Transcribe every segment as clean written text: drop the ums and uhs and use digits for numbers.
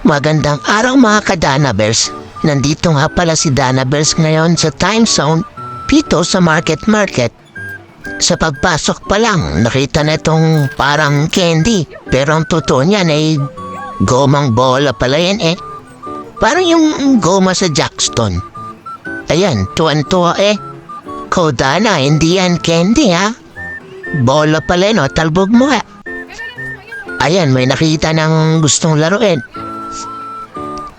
Magandang araw mga ka-Dana Bears. Nandito nga pala si Dana Bears ngayon sa time zone, pito sa Market. Sa pagpasok pa lang, nakita na itong parang candy. Pero ang totoo niyan ay gomang bola pala yan eh. Parang yung goma sa Jackstone. Ayan, tuwan-tuwa eh. Ko Dana, hindi yan candy ha. Bola pala no, talbog mo ha. Ayan, may nakita ng gustong laruin.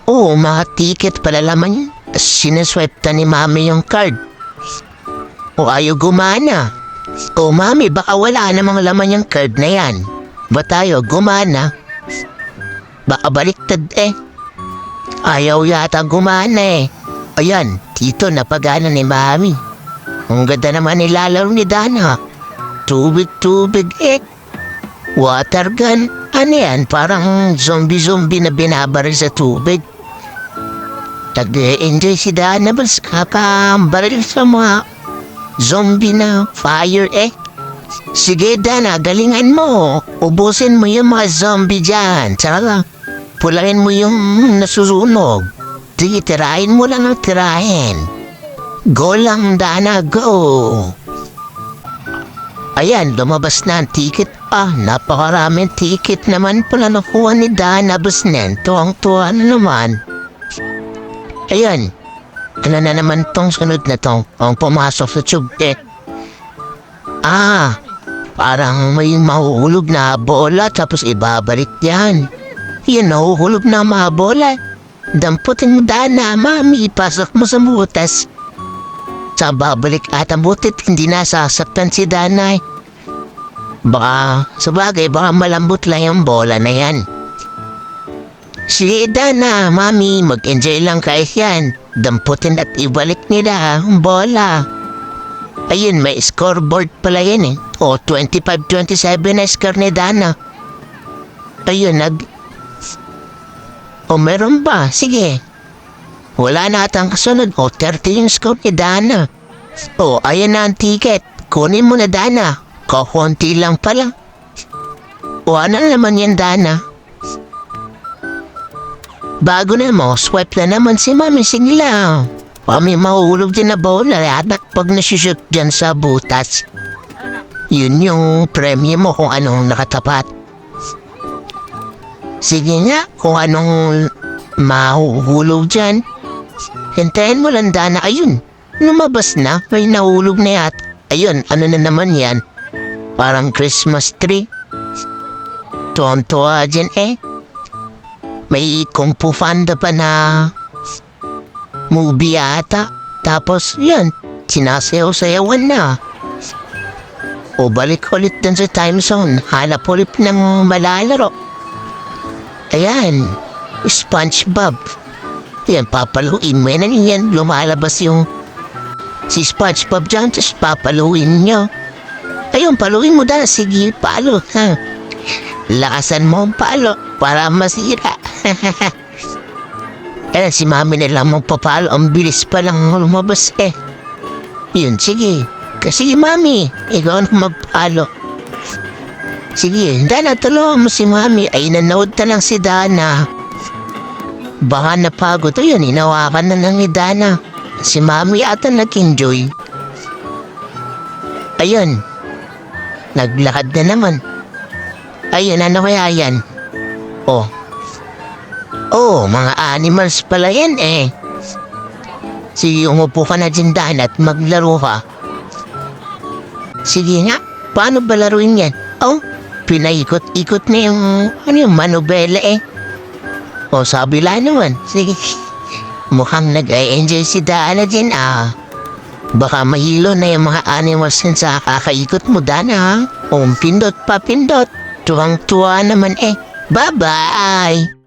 Oo, mga ticket pala laman yun. Sineswepta ni mami yung card. O ayaw gumana. O mami, baka wala namang laman yung card na yan. Ba tayo gumana? Baka baliktad eh. Ayaw yata gumana eh. Ayan, tito napagana ni mami. Ang ganda naman nilalaro ni Dana. Tubig eh. Water gun. Ano yan? Parang zombie na binabaril sa tubig. Tag-enjoy si Dana Bears kapabaril sa mga zombie na fire eh. Sige Dana, galingan mo. Ubusin mo yung mga zombie dyan. Tsaka pulain mo yung nasusunog. Sige, tirahin mo lang ang tirahin. Go lang Dana, go. Ayan, lumabas na ang ticket. Napakaraming ticket naman pala nakuha ni Dana Bears nen. Tuwang-tuwa na naman. Ayan, ano na naman tong sunod na tong ang pumasok sa tube eh. Parang may mahuhulog na bola tapos ibabalik yan. Yan, nahuhulog na mga bola. Damputin mo Dana, mami, ipasok mo sa butas. Sa babalik at ang butit, hindi nasasaktan si Dana eh. Baka, sabagay, baka malambot lang yung bola na yan. Sige Dana, mami, mag-enjoy lang kayo yan. Damputin at ibalik nila ang bola. Ayun, may scoreboard pala yan eh. O, 25-27 na score ni Dana. Ayun, O, meron ba? Sige. Wala na atang kasunod. O, 30 yung score ni Dana. O, ayan na ang ticket. Kunin mo na Dana. Kakunti lang pala. O, ano naman yan Dana? Bago na mo, swipe na naman si mami. Sige lang. Mami, mahulog din na bola. Anak, pag nasushoot dyan sa butas. Yun yung premyo mo kung anong nakatapat. Sige nga, kung anong mahuhulog dyan. Hintayin mo lang Dana. Ayun, lumabas na. May nahulog na yat. Ayun, ano na naman yan? Parang Christmas tree. Tuwan-tuwa dyan eh. May Kung Fu Panda pa na movie ata. Tapos yan, sinasayaw-sayawan na. O balik ulit dun sa time zone. Hanap ulit ng malalaro. Ayan, SpongeBob. Yan, papaluin mo yan. Lumalabas yung si SpongeBob dyan. Tapos papaluin nyo. Ayun, paluin mo na. Sige, palo. Ha? Lakasan mo ang palo para masira. Si mami nila magpapalo. Ang bilis pa lang lumabas eh. Yun, sige. Kasi mami, ikaw ang magpalo. Sige, Dana, tulungan mo si mami. Ay, nanood na lang si Dana. Baka napagod. Ayun, inawakan na lang ni Dana. Si mami ata nag-enjoy. Ayun, naglakad na naman. Ayun, ano kaya yan? Oh, mga animals pala yan eh. Sige, umupo ka na dyan Dana at maglaro ka. Sige nga, paano ba laruin yan? Pinaikot-ikot na yung manubela eh. Sabi lang naman. Sige, mukhang nag-enjoy si Dana dyan Baka mahilo na yung mga animals yan sa kakaikot mo Dana. Pindot pa pindot. Tuwang-tuwa naman eh. Bye-bye!